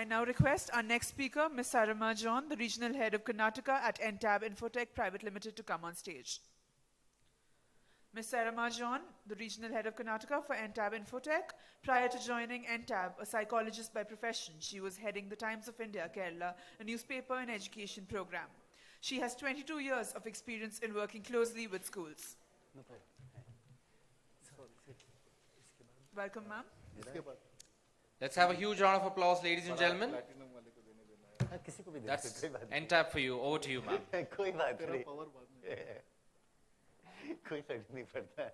I now request our next speaker, Ms. Saramma John, the Regional Head of Karnataka at Entab Infotech Pvt, to come on stage. Ms. Saramma John, the Regional Head of Karnataka for Entab Infotech. Prior to joining Entab, a psychologist by profession, she was heading the Times of India, Kerala, a newspaper and education program. She has 22 years of experience in working closely with schools. No problem. Welcome, ma'am. Let's have a huge round of applause, ladies and gentlemen. That's Entab for you. Over to you, ma'am. कोई बात नहीं कोई फर्क नहीं पड़ता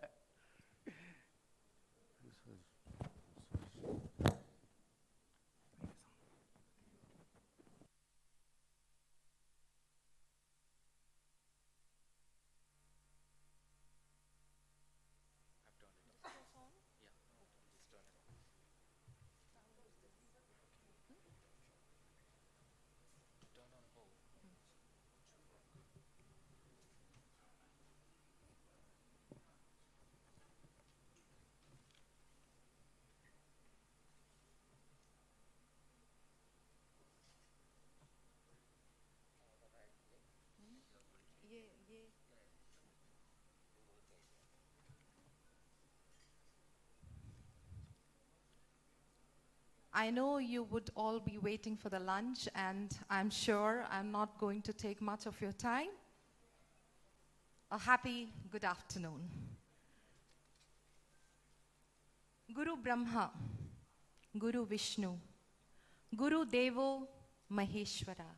I know you would all be waiting for the lunch, and I'm sure I'm not going to take much of your time. A happy good afternoon. Guru Brahma, Guru Vishnu, Guru Devo Maheshwara,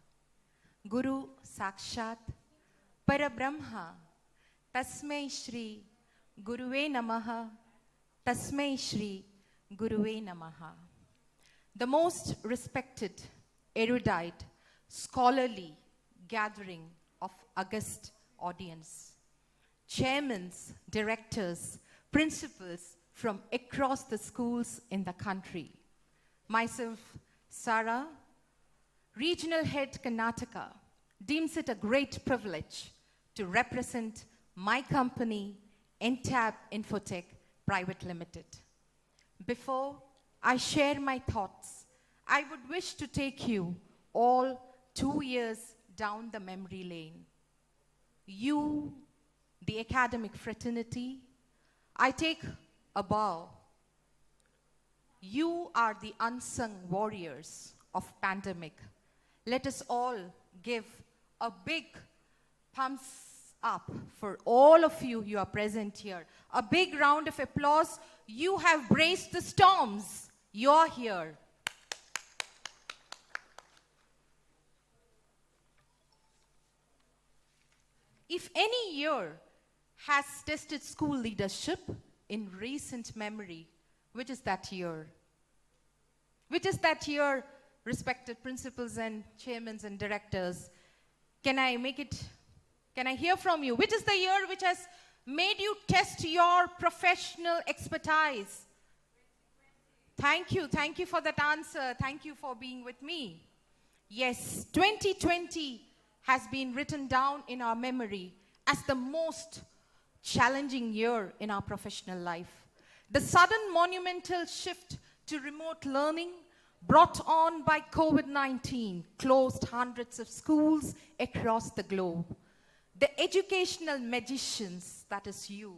Guru Sakshat Parabrahma, Tasmai Shri Guruve Namaha, Tasmai Shri Guruve Namaha. The most respected, erudite, scholarly gathering of august audience. Chairmen, directors, principals from across the schools in the country. Myself, Sara, Regional Head Karnataka, deems it a great privilege to represent my company, Entab Infotech Pvt Limited. Before I share my thoughts, I would wish to take you all 2 years down the memory lane. You, the academic fraternity, I take a bow. You are the unsung warriors of pandemic. Let us all give a big thumbs up for all of you who are present here. A big round of applause. You have braced the storms. You're here. If any year has tested school leadership in recent memory, which is that year? Which is that year, respected principals and chairmen and directors? Can I hear from you? Which is the year which has made you test your professional expertise? Thank you for that answer. Thank you for being with me. Yes, 2020 has been written down in our memory as the most challenging year in our professional life. The sudden monumental shift to remote learning brought on by COVID-19 closed hundreds of schools across the globe. The educational magicians, that is you,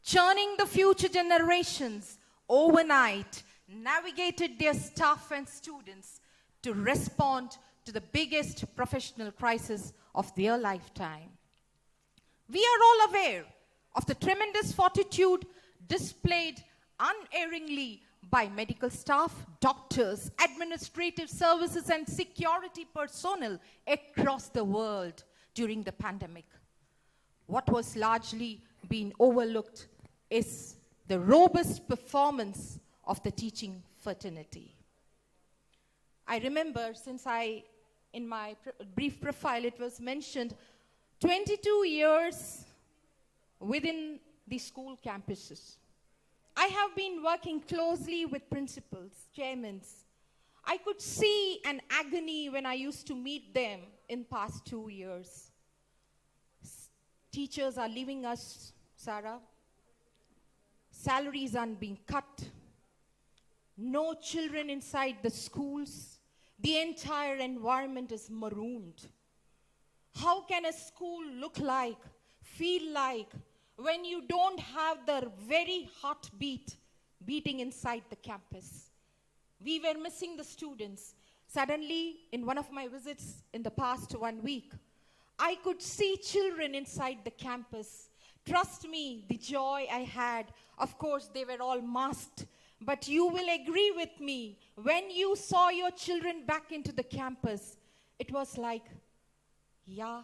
churning the future generations overnight, navigated their staff and students to respond to the biggest professional crisis of their lifetime. We are all aware of the tremendous fortitude displayed unerringly by medical staff, doctors, administrative services, and security personnel across the world during the pandemic. What was largely being overlooked is the robust performance of the teaching fraternity. I remember, in my brief profile, it was mentioned 22 years within the school campuses. I have been working closely with principals, chairmen. I could see an agony when I used to meet them in past 2 years. Teachers are leaving us, Sarah. Salaries are being cut. No children inside the schools. The entire environment is marooned. How can a school look like, feel like, when you don't have the very heartbeat beating inside the campus? We were missing the students. Suddenly, in one of my visits in the past 1 week, I could see children inside the campus. Trust me, the joy I had, of course, they were all masked. But you will agree with me, when you saw your children back into the campus, it was like, yeah,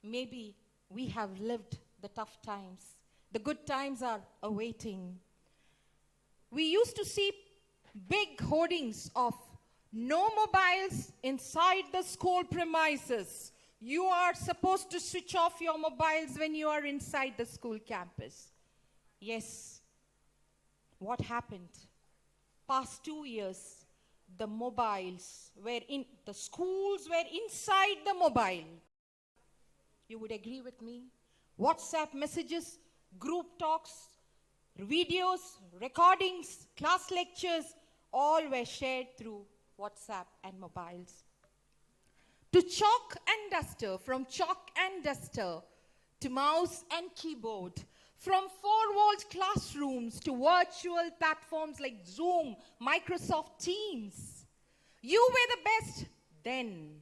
maybe we have lived the tough times. The good times are awaiting. We used to see big hoardings of no mobiles inside the school premises. You are supposed to switch off your mobiles when you are inside the school campus. Yes. What happened? Past 2 years, the mobiles were in, the schools were inside the mobile. You would agree with me? WhatsApp messages, group talks, videos, recordings, class lectures, all were shared through WhatsApp and mobiles. To chalk and duster, from chalk and duster to mouse and keyboard, from four-walled classrooms to virtual platforms like Zoom, Microsoft Teams. You were the best then.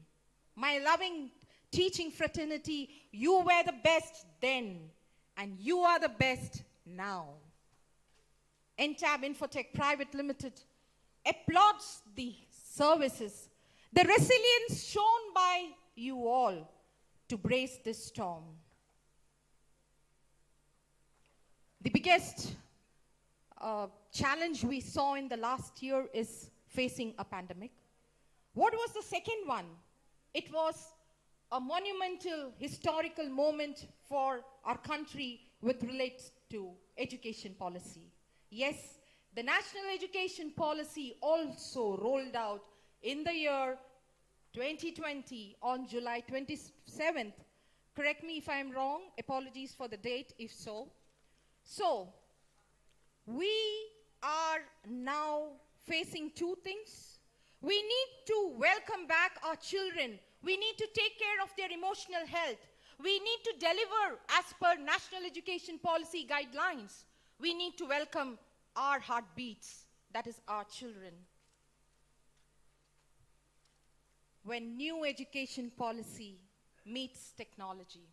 My loving teaching fraternity, you were the best then, and you are the best now. Entab Infotech Pvt. Limited applauds the services, the resilience shown by you all to brace this storm. The biggest challenge we saw in the last year is facing a pandemic. What was the second one? It was a monumental historical moment for our country with relates to education policy. Yes, the national education policy also rolled out in the year 2020 on July 27th. Correct me if I'm wrong, apologies for the date if so. So, we are now facing two things. We need to welcome back our children. We need to take care of their emotional health. We need to deliver as per National Education Policy guidelines. We need to welcome our heartbeats, that is our children. When new education policy meets technology,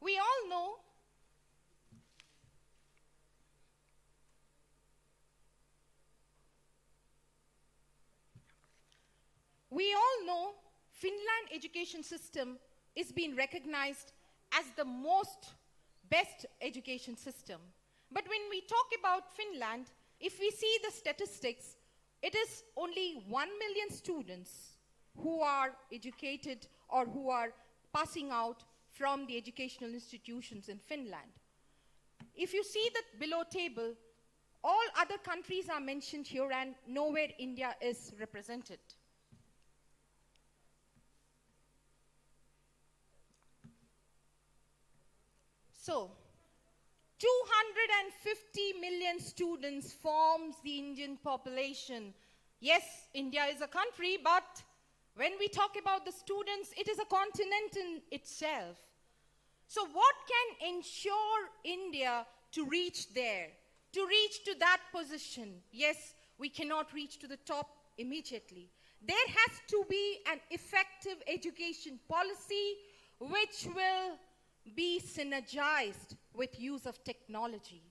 we all know Finland education system is being recognized as the most best education system. But when we talk about Finland, if we see the statistics, it is only 1 million students who are educated or who are passing out from the educational institutions in Finland. If you see the below table, all other countries are mentioned here and nowhere India is represented. So, 250 million students forms the Indian population. Yes, India is a country, but when we talk about the students, it is a continent in itself. So what can ensure India to reach there, to reach to that position? Yes, we cannot reach to the top immediately. There has to be an effective education policy which will be synergized with use of technology.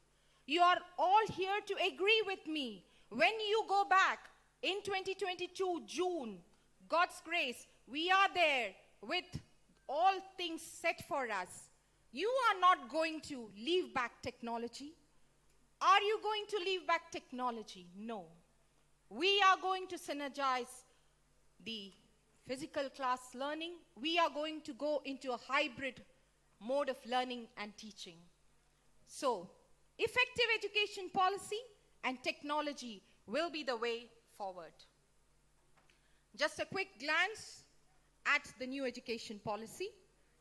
You are all here to agree with me. When you go back in 2022 June, God's grace, we are there with all things set for us. You are not going to leave back technology. Are you going to leave back technology? No. We are going to synergize the physical class learning. We are going to go into a hybrid mode of learning and teaching. So, effective education policy and technology will be the way forward. Just a quick glance at the new education policy.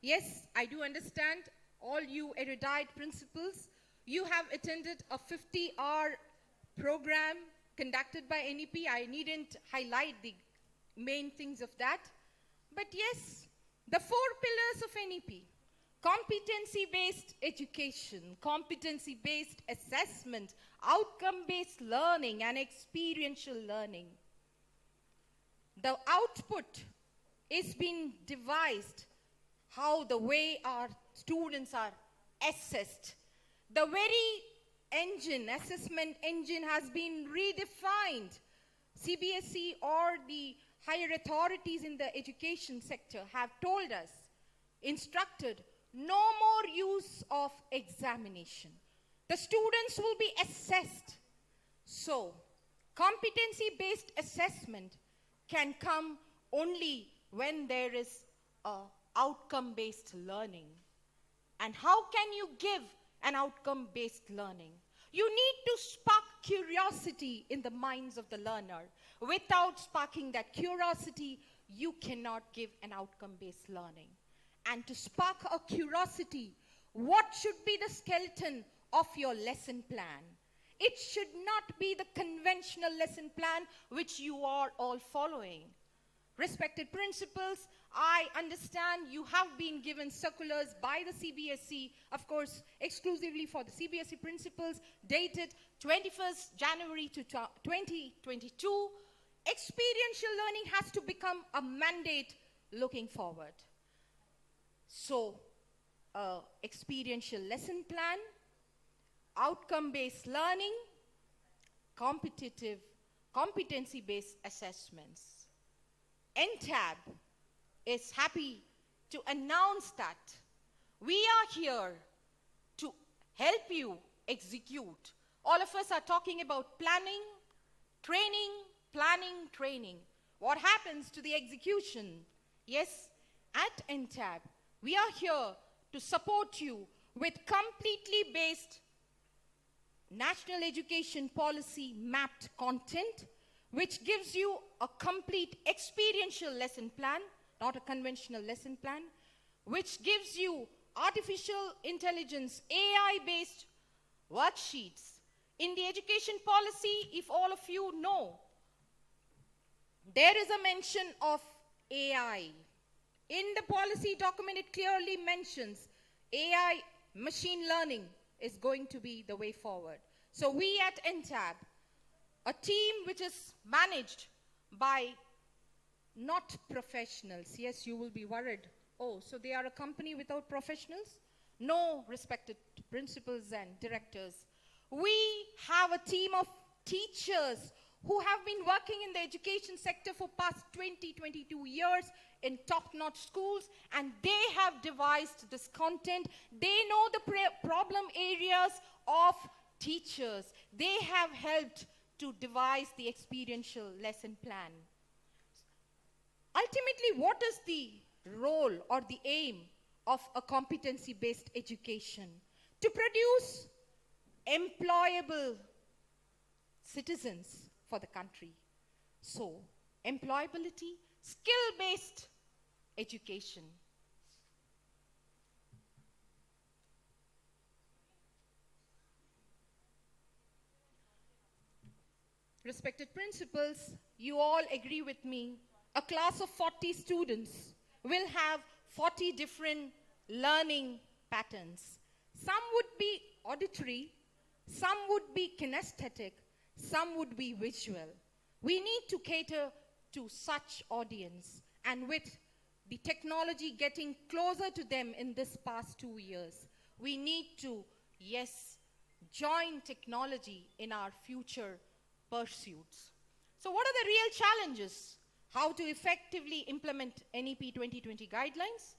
Yes, I do understand all you erudite principals. You have attended a 50-hour program conducted by NEP. I needn't highlight the main things of that. But yes, the 4 pillars of NEP: competency-based education, competency-based assessment, outcome-based learning, and experiential learning. The output is being devised, how the way our students are assessed. The very assessment engine has been redefined. CBSE or the higher authorities in the education sector have told us, instructed, no more use of examination. The students will be assessed. So, competency-based assessment can come only when there is outcome-based learning. And how can you give an outcome-based learning? You need to spark curiosity in the minds of the learner. Without sparking that curiosity, you cannot give an outcome-based learning. And to spark a curiosity, what should be the skeleton of your lesson plan? It should not be the conventional lesson plan which you are all following. Respected principals, I understand you have been given circulars by the CBSE, of course, exclusively for the CBSE principals, dated 21st January to 2022. Experiential learning has to become a mandate looking forward. So, experiential lesson plan, outcome-based learning, competency-based assessments. Entab is happy to announce that we are here to help you execute. All of us are talking about planning, training. What happens to the execution? Yes, at Entab, we are here to support you with completely based national education policy mapped content, which gives you a complete experiential lesson plan, not a conventional lesson plan, which gives you artificial intelligence, AI-based worksheets. In the education policy, if all of you know, there is a mention of AI. In the policy document, it clearly mentions AI, machine learning is going to be the way forward. So we at Entab, a team which is managed by not professionals. Yes, you will be worried. Oh, so they are a company without professionals? No, respected principals and directors. We have a team of teachers who have been working in the education sector for past 22 years in top-notch schools, and they have devised this content. They know the problem areas of teachers. They have helped to devise the experiential lesson plan. Ultimately, what is the role or the aim of a competency-based education? To produce employable citizens for the country. So, employability, skill-based education. Respected principals, you all agree with me, a class of 40 students will have 40 different learning patterns. Some would be auditory, some would be kinesthetic, some would be visual. We need to cater to such audience, and with the technology getting closer to them in this past 2 years, we need to, yes, join technology in our future pursuits. So what are the real challenges? How to effectively implement NEP 2020 guidelines?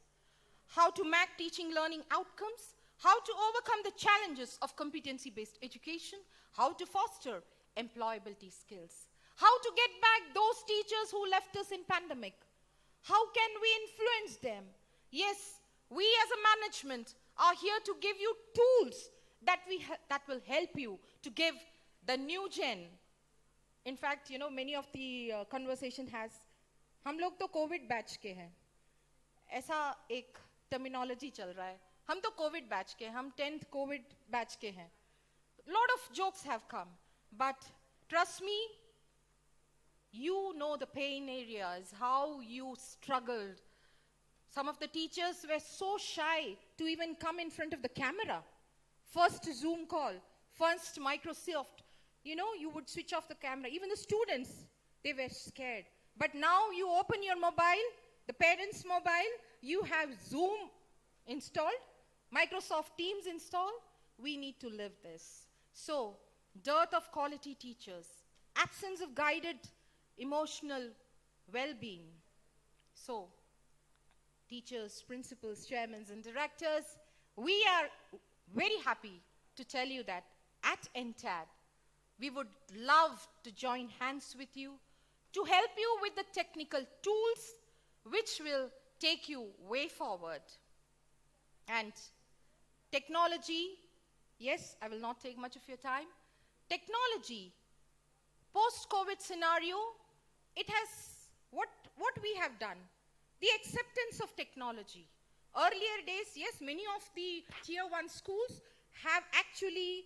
How to map teaching learning outcomes? How to overcome the challenges of competency-based education? How to foster employability skills? How to get back those teachers who left us in pandemic? How can we influence them? Yes, we as a management are here to give you tools that will help you to give the new gen. In fact, you know, many of the conversation has, हम लोग तो Covid batch के हैं, ऐसा एक terminology चल रहा है, हम तो कोविड बैच के हैं, हम 10th कोविड बैच के हैं. Lot of jokes have come, but Trust me, you know the pain areas, how you struggled. Some of the teachers were so shy to even come in front of the camera. First Zoom call, first Microsoft. You know, you would switch off the camera. Even the students, they were scared. But now you open your mobile, the parents' mobile, you have Zoom installed, Microsoft Teams installed. We need to live this. So, dearth of quality teachers, absence of guided emotional well-being. So, teachers, principals, chairmen, and directors, we are very happy to tell you that at Entab, we would love to join hands with you to help you with the technical tools which will take you way forward. And technology, yes, I will not take much of your time. Technology, post-COVID scenario, it has what we have done. The acceptance of technology. Earlier days, yes, many of the tier 1 schools have actually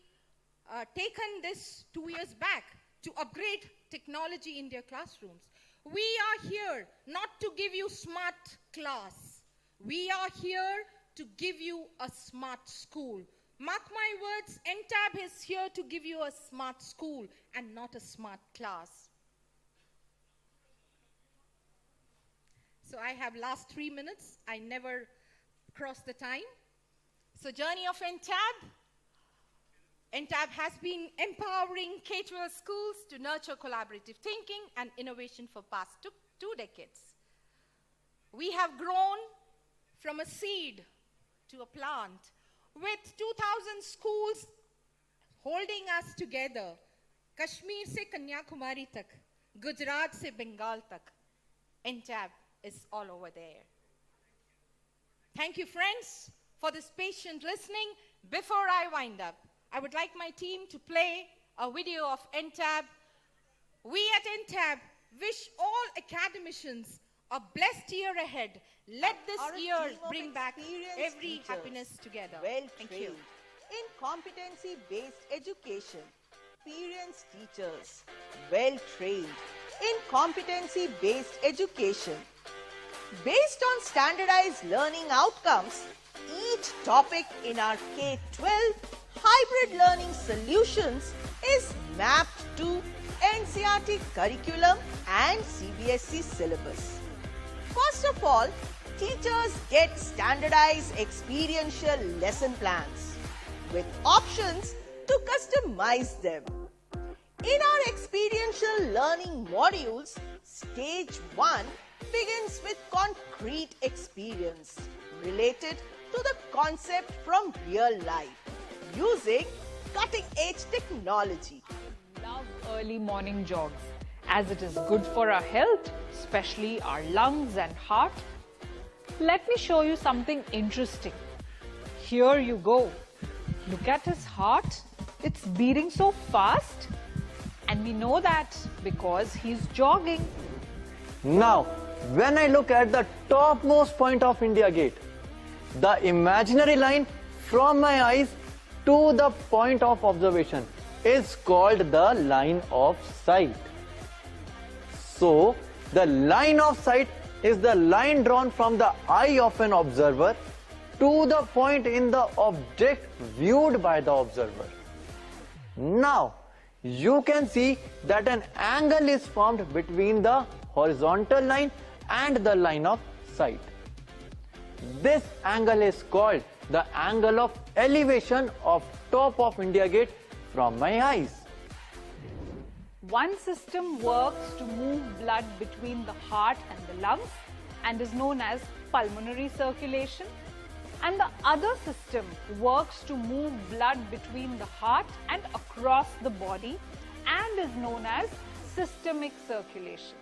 taken this 2 years back to upgrade technology in their classrooms. We are here not to give you smart class. We are here to give you a smart school. Mark my words, Entab is here to give you a smart school and not a smart class. So I have last 3 minutes. I never cross the time. So journey of Entab. Entab has been empowering K-12 schools to nurture collaborative thinking and innovation for past two decades. We have grown from a seed to a plant with 2,000 schools holding us together. Kashmir se Kanyakumari tak, Gujarat se Bengal tak. Entab is all over there. Thank you, friends, for this patient listening. Before I wind up, I would like my team to play a video of Entab. We at Entab wish all academicians a blessed year ahead. Let this Are a year team of bring back experienced every teachers, happiness together. Well Thank trained you. in competency-based education. Experienced teachers, well trained in competency-based education. Based on standardized learning outcomes, each topic in our K-12 hybrid learning solutions is mapped to NCERT curriculum and CBSE syllabus. First of all, teachers get standardized experiential lesson plans with options to customize them. In our experiential learning modules, stage 1 begins with concrete experience related to the concept from real life using cutting-edge technology. Love early morning jogs as it is good for our health, especially our lungs and heart. Let me show you something interesting. Here you go. Look at his heart. It's beating so fast. And we know that because he's jogging. Now, when I look at the topmost point of India Gate, the imaginary line from my eyes to the point of observation is called the line of sight. So, the line of sight is the line drawn from the eye of an observer to the point in the object viewed by the observer. Now, you can see that an angle is formed between the horizontal line and the line of sight. This angle is called the angle of elevation of top of India Gate from my eyes. One system works to move blood between the heart and the lungs and is known as pulmonary circulation. And the other system works to move blood between the heart and across the body and is known as systemic circulation.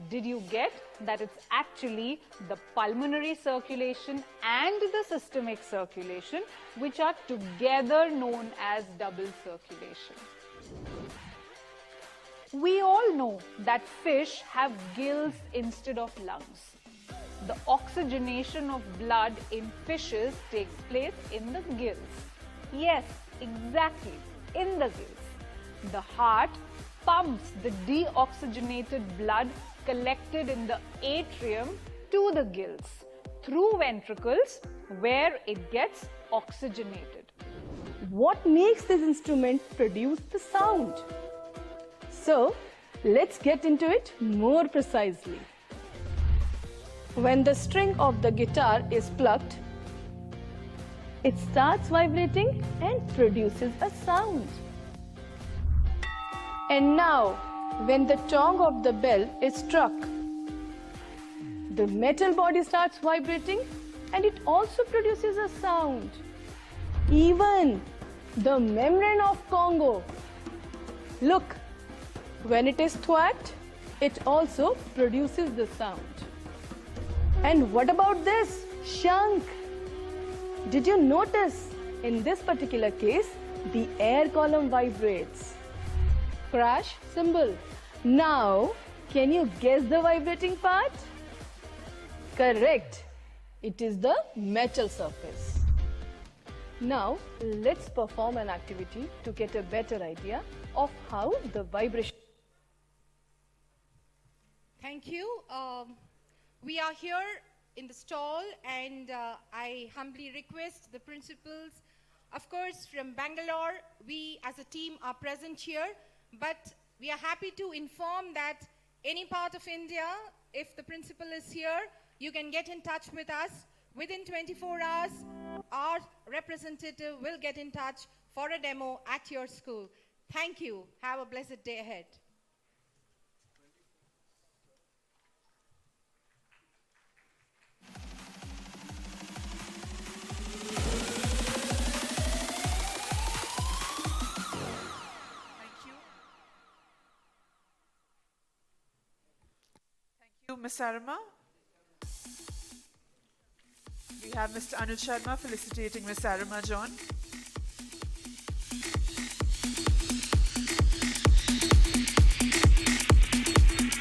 Did you get that it's actually the pulmonary circulation and the systemic circulation which are together known as double circulation? We all know that fish have gills instead of lungs. The oxygenation of blood in fishes takes place in the gills. Yes, exactly, in the gills. The heart pumps the deoxygenated blood collected in the atrium to the gills through ventricles where it gets oxygenated. What makes this instrument produce the sound? So, let's get into it more precisely. When the string of the guitar is plucked, it starts vibrating and produces a sound. And now, when the tongue of the bell is struck, the metal body starts vibrating and it also produces a sound. Even the membrane of Congo, look, when it is thwacked, it also produces the sound. And what about this shank? Did you notice in this particular case, the air column vibrates? Crash symbol. Now, can you guess the vibrating part? Correct. It is the metal surface. Now, let's perform an activity to get a better idea of how the vibration. Thank you. We are here in the stall, and I humbly request the principals, of course, from Bangalore. We as a team are present here, but we are happy to inform that any part of India, if the principal is here, you can get in touch with us. Within 24 hours, our representative will get in touch for a demo at your school. Thank you. Have a blessed day ahead. Thank you, Ms. Saramma. We have Mr. Anuj Sharma felicitating Ms. Saramma John.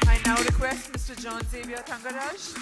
I now request Mr. John Xavier Thangaraj to